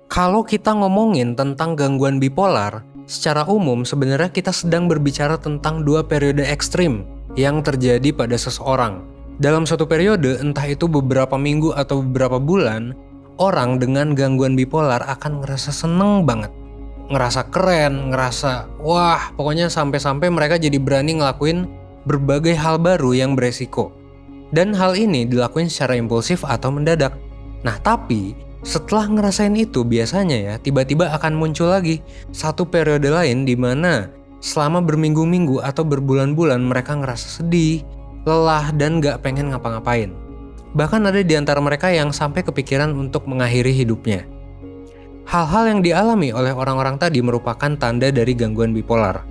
Kalau kita ngomongin tentang gangguan bipolar, secara umum sebenarnya kita sedang berbicara tentang dua periode ekstrim yang terjadi pada seseorang. Dalam suatu periode, entah itu beberapa minggu atau beberapa bulan, orang dengan gangguan bipolar akan ngerasa seneng banget. Ngerasa keren, ngerasa wah, pokoknya sampai-sampai mereka jadi berani ngelakuin berbagai hal baru yang beresiko. Dan hal ini dilakuin secara impulsif atau mendadak. Nah tapi, setelah ngerasain itu biasanya ya tiba-tiba akan muncul lagi satu periode lain di mana selama berminggu-minggu atau berbulan-bulan mereka ngerasa sedih, lelah, dan gak pengen ngapa-ngapain. Bahkan ada di antara mereka yang sampai kepikiran untuk mengakhiri hidupnya. Hal-hal yang dialami oleh orang-orang tadi merupakan tanda dari gangguan bipolar.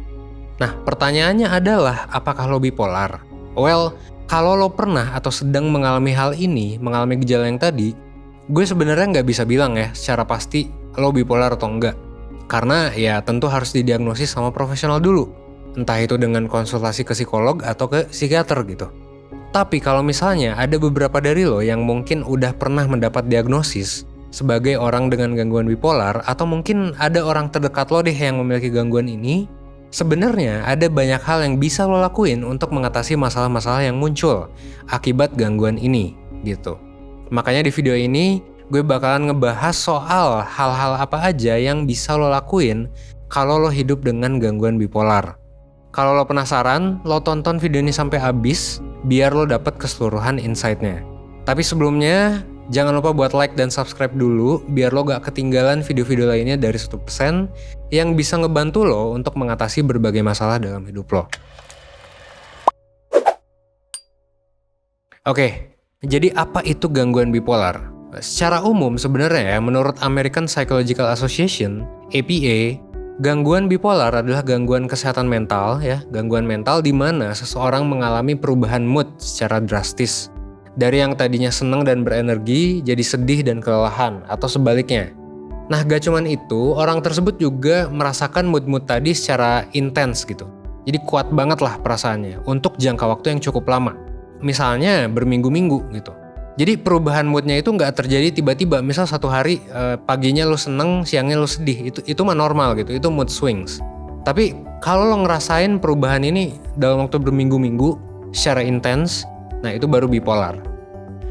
Nah, pertanyaannya adalah apakah lo bipolar? Well, kalau lo pernah atau sedang mengalami hal ini, mengalami gejala yang tadi, gue sebenarnya nggak bisa bilang ya secara pasti lo bipolar atau enggak. Karena ya tentu harus didiagnosis sama profesional dulu. Entah itu dengan konsultasi ke psikolog atau ke psikiater gitu. Tapi kalau misalnya ada beberapa dari lo yang mungkin udah pernah mendapat diagnosis sebagai orang dengan gangguan bipolar, atau mungkin ada orang terdekat lo deh yang memiliki gangguan ini, sebenarnya ada banyak hal yang bisa lo lakuin untuk mengatasi masalah-masalah yang muncul akibat gangguan ini gitu. Makanya di video ini gue bakalan ngebahas soal hal-hal apa aja yang bisa lo lakuin kalau lo hidup dengan gangguan bipolar. Kalau lo penasaran, lo tonton video ini sampai habis biar lo dapet keseluruhan insight-nya. Tapi sebelumnya, jangan lupa buat like dan subscribe dulu biar lo gak ketinggalan video-video lainnya dari 1% yang bisa ngebantu lo untuk mengatasi berbagai masalah dalam hidup lo. Oke, jadi apa itu gangguan bipolar? Secara umum sebenarnya menurut American Psychological Association, APA, gangguan bipolar adalah gangguan kesehatan mental ya, gangguan mental di mana seseorang mengalami perubahan mood secara drastis. Dari yang tadinya senang dan berenergi jadi sedih dan kelelahan atau sebaliknya. Nah, gak cuman itu, orang tersebut juga merasakan mood-mood tadi secara intens gitu. Jadi kuat banget lah perasaannya untuk jangka waktu yang cukup lama. Misalnya berminggu-minggu gitu. Jadi perubahan moodnya itu nggak terjadi tiba-tiba. Misal satu hari paginya lo seneng, siangnya lo sedih. Itu mah normal gitu. Itu mood swings. Tapi kalau lo ngerasain perubahan ini dalam waktu berminggu-minggu secara intens, nah itu baru bipolar.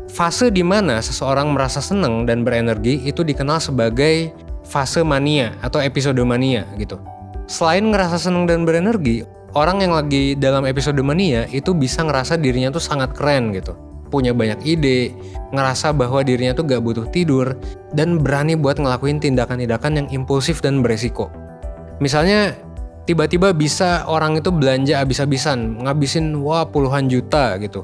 Fase di mana seseorang merasa seneng dan berenergi itu dikenal sebagai fase mania atau episode mania gitu. Selain ngerasa seneng dan berenergi, orang yang lagi dalam episode mania itu bisa ngerasa dirinya tuh sangat keren gitu. Punya banyak ide, ngerasa bahwa dirinya tuh gak butuh tidur, dan berani buat ngelakuin tindakan-tindakan yang impulsif dan beresiko. Misalnya, tiba-tiba bisa orang itu belanja abis-abisan, ngabisin puluhan juta gitu.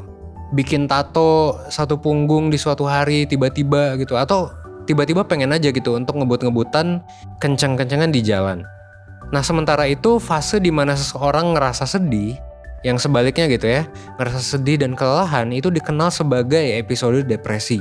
Bikin tato satu punggung di suatu hari tiba-tiba gitu, atau tiba-tiba pengen aja gitu untuk ngebut-ngebutan kenceng-kencengan di jalan. Nah, sementara itu fase di mana seseorang ngerasa sedih, yang sebaliknya gitu ya, ngerasa sedih dan kelelahan itu dikenal sebagai episode depresi.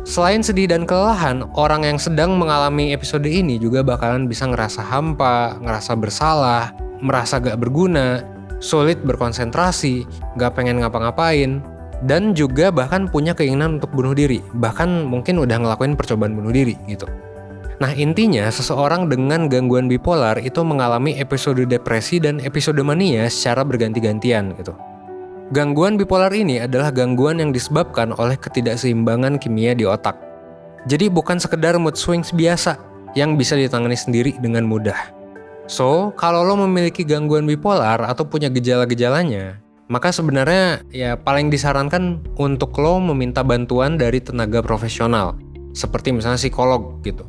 Selain sedih dan kelelahan, orang yang sedang mengalami episode ini juga bakalan bisa ngerasa hampa, ngerasa bersalah, merasa gak berguna, sulit berkonsentrasi, gak pengen ngapa-ngapain, dan juga bahkan punya keinginan untuk bunuh diri, bahkan mungkin udah ngelakuin percobaan bunuh diri gitu. Nah intinya seseorang dengan gangguan bipolar itu mengalami episode depresi dan episode mania secara berganti-gantian gitu. Gangguan bipolar ini adalah gangguan yang disebabkan oleh ketidakseimbangan kimia di otak. Jadi bukan sekedar mood swings biasa yang bisa ditangani sendiri dengan mudah. So, kalau lo memiliki gangguan bipolar atau punya gejala-gejalanya, maka sebenarnya ya paling disarankan untuk lo meminta bantuan dari tenaga profesional, seperti misalnya psikolog gitu.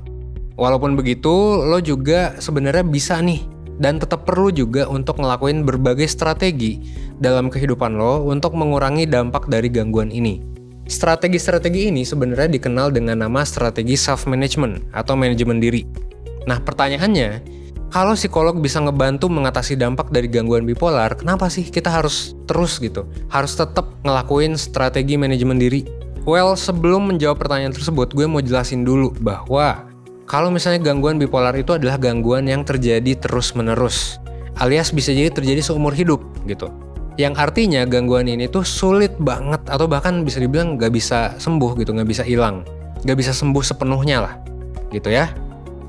Walaupun begitu, lo juga sebenarnya bisa nih dan tetap perlu juga untuk ngelakuin berbagai strategi dalam kehidupan lo untuk mengurangi dampak dari gangguan ini. Strategi-strategi ini sebenarnya dikenal dengan nama strategi self-management atau manajemen diri. Nah, pertanyaannya, kalau psikolog bisa ngebantu mengatasi dampak dari gangguan bipolar, kenapa sih kita harus terus gitu? Harus tetap ngelakuin strategi manajemen diri? Well, sebelum menjawab pertanyaan tersebut, gue mau jelasin dulu bahwa kalau misalnya gangguan bipolar itu adalah gangguan yang terjadi terus-menerus, alias bisa jadi terjadi seumur hidup gitu. Yang artinya gangguan ini tuh sulit banget atau bahkan bisa dibilang gak bisa sembuh gitu, gak bisa hilang, gak bisa sembuh sepenuhnya lah. gitu ya.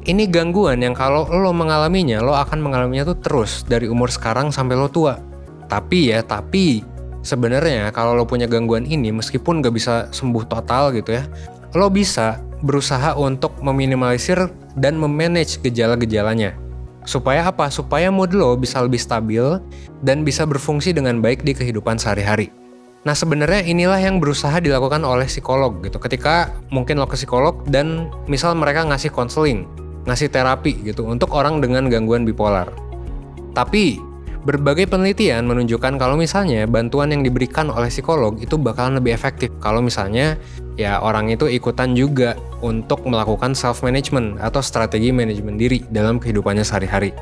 Ini gangguan yang kalau lo mengalaminya, lo akan mengalaminya tuh terus dari umur sekarang sampai lo tua. Tapi sebenarnya kalau lo punya gangguan ini, meskipun gak bisa sembuh total gitu ya, lo bisa berusaha untuk meminimalisir dan memanage gejala-gejalanya. Supaya apa? Supaya mood lo bisa lebih stabil dan bisa berfungsi dengan baik di kehidupan sehari-hari. Nah sebenarnya inilah yang berusaha dilakukan oleh psikolog gitu. Ketika mungkin lo ke psikolog dan misal mereka ngasih konseling, ngasih terapi gitu untuk orang dengan gangguan bipolar. Tapi berbagai penelitian menunjukkan kalau misalnya bantuan yang diberikan oleh psikolog itu bakalan lebih efektif kalau misalnya ya orang itu ikutan juga untuk melakukan self-management atau strategi manajemen diri dalam kehidupannya sehari-hari.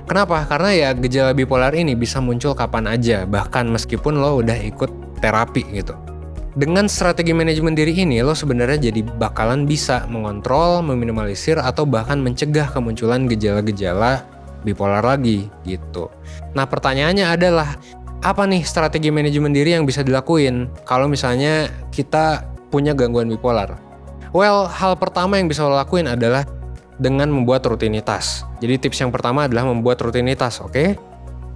Kenapa? Karena ya gejala bipolar ini bisa muncul kapan aja, bahkan meskipun lo udah ikut terapi gitu. Dengan strategi manajemen diri ini, lo sebenarnya jadi bakalan bisa mengontrol, meminimalisir, atau bahkan mencegah kemunculan gejala-gejala bipolar lagi gitu. Nah pertanyaannya adalah, apa nih strategi manajemen diri yang bisa dilakuin kalau misalnya kita punya gangguan bipolar? Well, hal pertama yang bisa lo lakuin adalah dengan membuat rutinitas. Jadi tips yang pertama adalah membuat rutinitas, oke?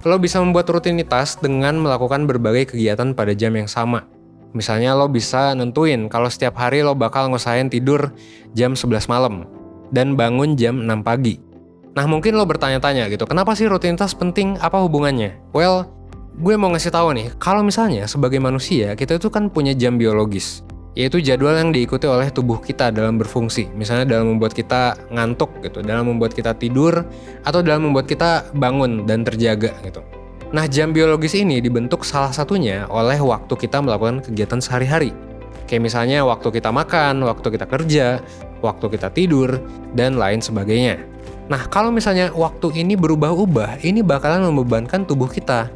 Lo bisa membuat rutinitas dengan melakukan berbagai kegiatan pada jam yang sama. Misalnya lo bisa nentuin kalau setiap hari lo bakal ngusahain tidur jam 11 malam dan bangun jam 6 pagi. Nah mungkin lo bertanya-tanya gitu, kenapa sih rutinitas penting? Apa hubungannya? Well, gue mau ngasih tahu nih, kalau misalnya sebagai manusia kita itu kan punya jam biologis, yaitu jadwal yang diikuti oleh tubuh kita dalam berfungsi. Misalnya dalam membuat kita ngantuk gitu, dalam membuat kita tidur, atau dalam membuat kita bangun dan terjaga gitu. Nah jam biologis ini dibentuk salah satunya oleh waktu kita melakukan kegiatan sehari-hari. Kayak misalnya waktu kita makan, waktu kita kerja, waktu kita tidur, dan lain sebagainya. Nah kalau misalnya waktu ini berubah-ubah, ini bakalan membebankan tubuh kita.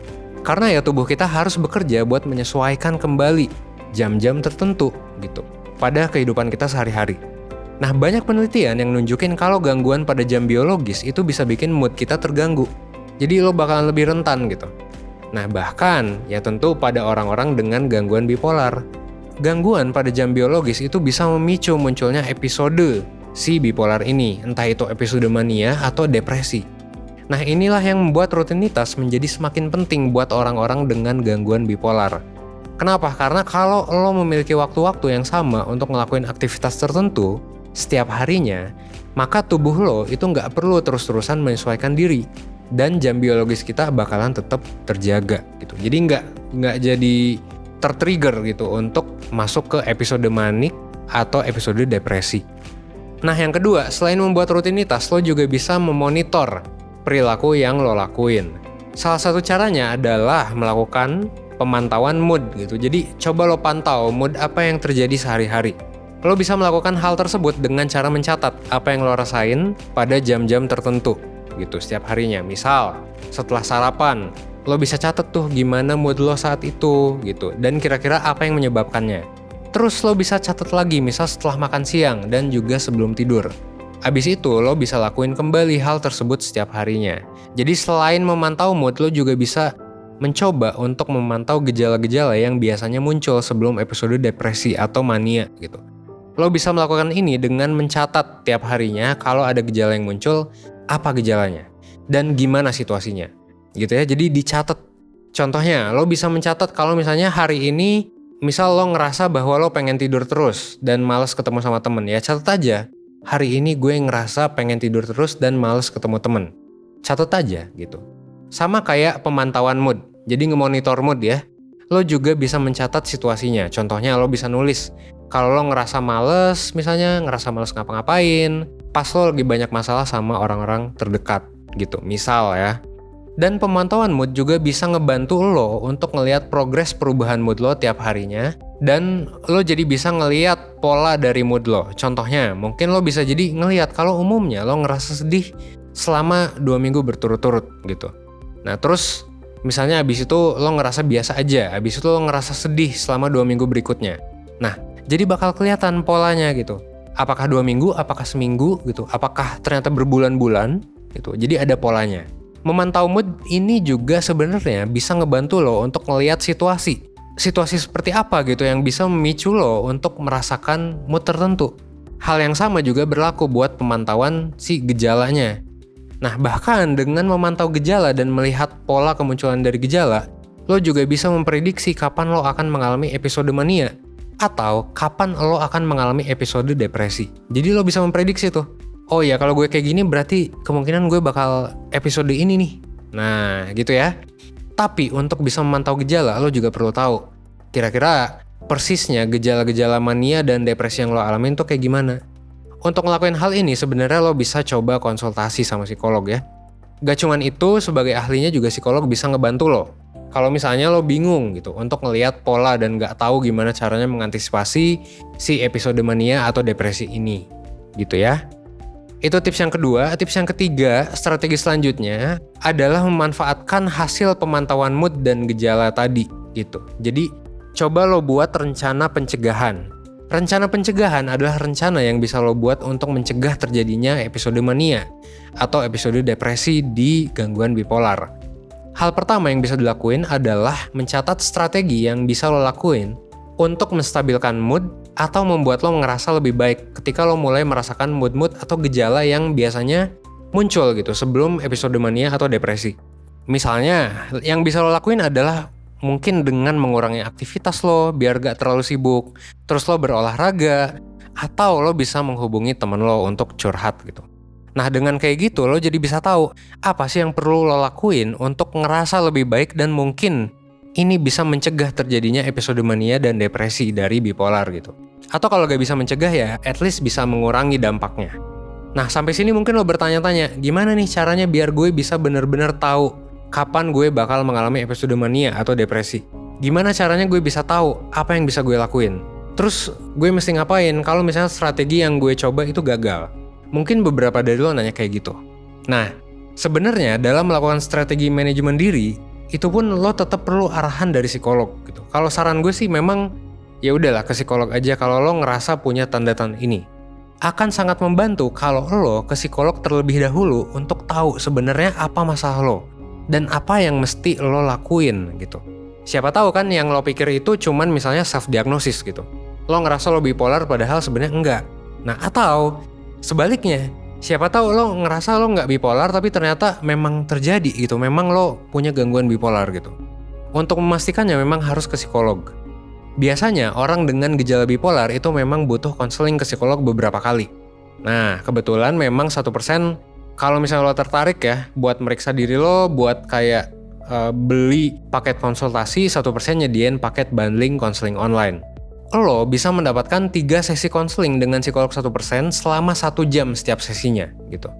Karena ya tubuh kita harus bekerja buat menyesuaikan kembali jam-jam tertentu gitu pada kehidupan kita sehari-hari. Nah banyak penelitian yang nunjukin kalau gangguan pada jam biologis itu bisa bikin mood kita terganggu. Jadi lo bakalan lebih rentan gitu. Nah bahkan ya tentu pada orang-orang dengan gangguan bipolar. Gangguan pada jam biologis itu bisa memicu munculnya episode si bipolar ini, entah itu episode mania atau depresi. Nah inilah yang membuat rutinitas menjadi semakin penting buat orang-orang dengan gangguan bipolar. Kenapa? Karena kalau lo memiliki waktu-waktu yang sama untuk ngelakuin aktivitas tertentu setiap harinya, maka tubuh lo itu nggak perlu terus-terusan menyesuaikan diri dan jam biologis kita bakalan tetap terjaga gitu. Jadi nggak jadi tertrigger gitu untuk masuk ke episode manik atau episode depresi. Nah yang kedua, selain membuat rutinitas, lo juga bisa memonitor perilaku yang lo lakuin. Salah satu caranya adalah melakukan pemantauan mood gitu. Jadi coba lo pantau mood apa yang terjadi sehari-hari. Lo bisa melakukan hal tersebut dengan cara mencatat apa yang lo rasain pada jam-jam tertentu gitu setiap harinya. Misal setelah sarapan, lo bisa catat tuh gimana mood lo saat itu gitu dan kira-kira apa yang menyebabkannya. Terus lo bisa catat lagi misal setelah makan siang dan juga sebelum tidur. Abis itu lo bisa lakuin kembali hal tersebut setiap harinya. Jadi selain memantau mood, lo juga bisa mencoba untuk memantau gejala-gejala yang biasanya muncul sebelum episode depresi atau mania gitu. Lo bisa melakukan ini dengan mencatat tiap harinya kalau ada gejala yang muncul, apa gejalanya dan gimana situasinya gitu ya. Jadi dicatat. Contohnya lo bisa mencatat kalau misalnya hari ini misal lo ngerasa bahwa lo pengen tidur terus dan malas ketemu sama temen, ya catat aja. Hari ini gue ngerasa pengen tidur terus dan malas ketemu temen. Catat aja gitu. Sama kayak pemantauan mood. Jadi ngemonitor mood ya. Lo juga bisa mencatat situasinya. Contohnya lo bisa nulis kalau lo ngerasa males, misalnya ngerasa males ngapa-ngapain, pas lo lagi banyak masalah sama orang-orang terdekat gitu, misal ya. Dan pemantauan mood juga bisa ngebantu lo untuk ngelihat progres perubahan mood lo tiap harinya. Dan lo jadi bisa ngelihat pola dari mood lo. Contohnya, mungkin lo bisa jadi ngelihat kalau umumnya lo ngerasa sedih selama 2 minggu berturut-turut gitu. Nah terus misalnya abis itu lo ngerasa biasa aja, abis itu lo ngerasa sedih selama 2 minggu berikutnya. Nah jadi bakal kelihatan polanya gitu. Apakah 2 minggu, apakah seminggu gitu, apakah ternyata berbulan-bulan gitu. Jadi ada polanya. Memantau mood ini juga sebenarnya bisa ngebantu lo untuk ngelihat situasi seperti apa gitu yang bisa memicu lo untuk merasakan mood tertentu. Hal yang sama juga berlaku buat pemantauan si gejalanya. Nah, bahkan dengan memantau gejala dan melihat pola kemunculan dari gejala, lo juga bisa memprediksi kapan lo akan mengalami episode mania atau kapan lo akan mengalami episode depresi. Jadi lo bisa memprediksi tuh. Oh ya, kalau gue kayak gini berarti kemungkinan gue bakal episode ini nih. Nah, gitu ya. Tapi untuk bisa memantau gejala, lo juga perlu tahu kira-kira persisnya gejala-gejala mania dan depresi yang lo alamin tuh kayak gimana. Untuk ngelakuin hal ini sebenarnya lo bisa coba konsultasi sama psikolog ya. Gak cuman itu, sebagai ahlinya juga psikolog bisa ngebantu lo. Kalau misalnya lo bingung gitu untuk ngelihat pola dan gak tahu gimana caranya mengantisipasi si episode mania atau depresi ini. Gitu ya. Itu tips yang kedua. Tips yang ketiga, strategi selanjutnya adalah memanfaatkan hasil pemantauan mood dan gejala tadi gitu. Jadi coba lo buat rencana pencegahan. Rencana pencegahan adalah rencana yang bisa lo buat untuk mencegah terjadinya episode mania atau episode depresi di gangguan bipolar. Hal pertama yang bisa dilakuin adalah mencatat strategi yang bisa lo lakuin untuk menstabilkan mood atau membuat lo ngerasa lebih baik ketika lo mulai merasakan mood-mood atau gejala yang biasanya muncul gitu sebelum episode mania atau depresi. Misalnya, yang bisa lo lakuin adalah mungkin dengan mengurangi aktivitas lo biar gak terlalu sibuk, terus lo berolahraga, atau lo bisa menghubungi temen lo untuk curhat gitu. Nah, dengan kayak gitu lo jadi bisa tahu apa sih yang perlu lo lakuin untuk ngerasa lebih baik dan mungkin ini bisa mencegah terjadinya episode mania dan depresi dari bipolar gitu. Atau kalau gak bisa mencegah ya, at least bisa mengurangi dampaknya. Nah, sampai sini mungkin lo bertanya-tanya, gimana nih caranya biar gue bisa bener-bener tahu kapan gue bakal mengalami episode mania atau depresi? Gimana caranya gue bisa tahu apa yang bisa gue lakuin? Terus gue mesti ngapain kalau misalnya strategi yang gue coba itu gagal? Mungkin beberapa dari lo nanya kayak gitu. Nah, sebenarnya dalam melakukan strategi manajemen diri, itu pun lo tetap perlu arahan dari psikolog gitu. Kalau saran gue sih memang ya udahlah ke psikolog aja kalau lo ngerasa punya tanda-tanda ini. Akan sangat membantu kalau lo ke psikolog terlebih dahulu untuk tahu sebenarnya apa masalah lo dan apa yang mesti lo lakuin gitu. Siapa tahu kan yang lo pikir itu cuman misalnya self-diagnosis gitu. Lo ngerasa lo bipolar padahal sebenarnya enggak. Nah, atau sebaliknya, siapa tahu lo ngerasa lo nggak bipolar tapi ternyata memang terjadi gitu. Memang lo punya gangguan bipolar gitu. Untuk memastikannya memang harus ke psikolog. Biasanya orang dengan gejala bipolar itu memang butuh konseling ke psikolog beberapa kali. Nah, kebetulan memang 1% kalau misalnya lo tertarik ya buat meriksa diri lo, buat kayak beli paket konsultasi, 1% nyediain paket bundling konseling online. Lo bisa mendapatkan 3 sesi konseling dengan psikolog 1% selama 1 jam setiap sesinya gitu.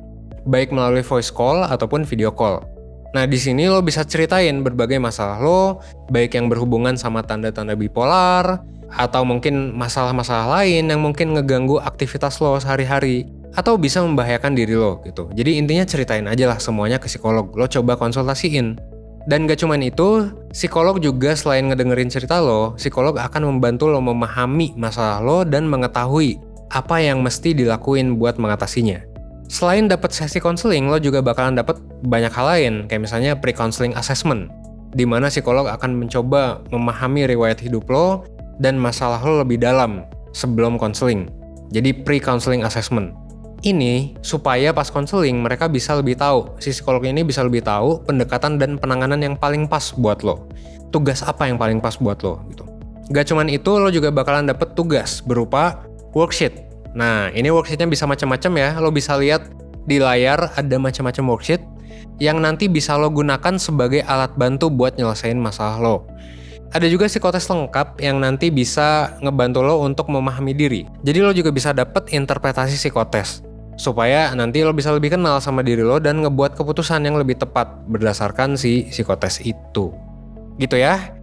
Baik melalui voice call ataupun video call. Nah, di sini lo bisa ceritain berbagai masalah lo, baik yang berhubungan sama tanda-tanda bipolar, atau mungkin masalah-masalah lain yang mungkin ngeganggu aktivitas lo sehari-hari, atau bisa membahayakan diri lo gitu. Jadi intinya ceritain aja lah semuanya ke psikolog, lo coba konsultasiin. Dan gak cuman itu, psikolog juga selain ngedengerin cerita lo, psikolog akan membantu lo memahami masalah lo dan mengetahui apa yang mesti dilakuin buat mengatasinya. Selain dapat sesi konseling, lo juga bakalan dapat banyak hal lain, kayak misalnya pre-counseling assessment, di mana psikolog akan mencoba memahami riwayat hidup lo dan masalah lo lebih dalam sebelum konseling. Jadi pre-counseling assessment. Ini supaya pas konseling mereka bisa lebih tahu, si psikolog ini bisa lebih tahu pendekatan dan penanganan yang paling pas buat lo. Tugas apa yang paling pas buat lo gitu. Gak cuman itu, lo juga bakalan dapat tugas berupa worksheet. Nah, ini worksheetnya bisa macam-macam ya. Lo bisa lihat di layar ada macam-macam worksheet yang nanti bisa lo gunakan sebagai alat bantu buat nyelesain masalah lo. Ada juga psikotes lengkap yang nanti bisa ngebantu lo untuk memahami diri. Jadi lo juga bisa dapet interpretasi psikotes supaya nanti lo bisa lebih kenal sama diri lo dan ngebuat keputusan yang lebih tepat berdasarkan si psikotes itu. Gitu ya.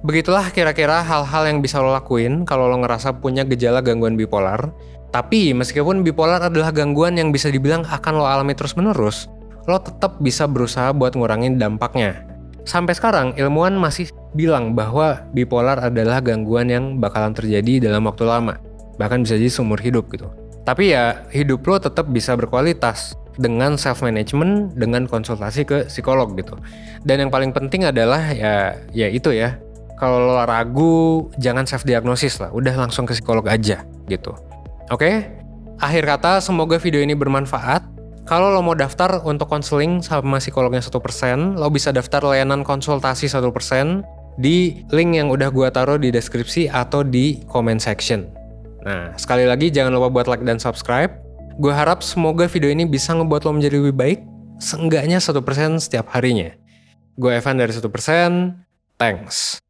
Begitulah kira-kira hal-hal yang bisa lo lakuin kalau lo ngerasa punya gejala gangguan bipolar. Tapi meskipun bipolar adalah gangguan yang bisa dibilang akan lo alami terus-menerus, lo tetap bisa berusaha buat ngurangin dampaknya. Sampai sekarang ilmuwan masih bilang bahwa bipolar adalah gangguan yang bakalan terjadi dalam waktu lama, bahkan bisa jadi seumur hidup gitu. Tapi ya hidup lo tetap bisa berkualitas dengan self-management, dengan konsultasi ke psikolog gitu. Dan yang paling penting adalah ya itu ya, kalau lo ragu jangan self-diagnosis lah, udah langsung ke psikolog aja gitu. Oke? Akhir kata, semoga video ini bermanfaat. Kalau lo mau daftar untuk konseling sama psikolognya 1%, lo bisa daftar layanan konsultasi 1% di link yang udah gua taruh di deskripsi atau di comment section. Nah, sekali lagi jangan lupa buat like dan subscribe. Gue harap semoga video ini bisa ngebuat lo menjadi lebih baik, seenggaknya 1% setiap harinya. Gue Evan dari 1%, thanks.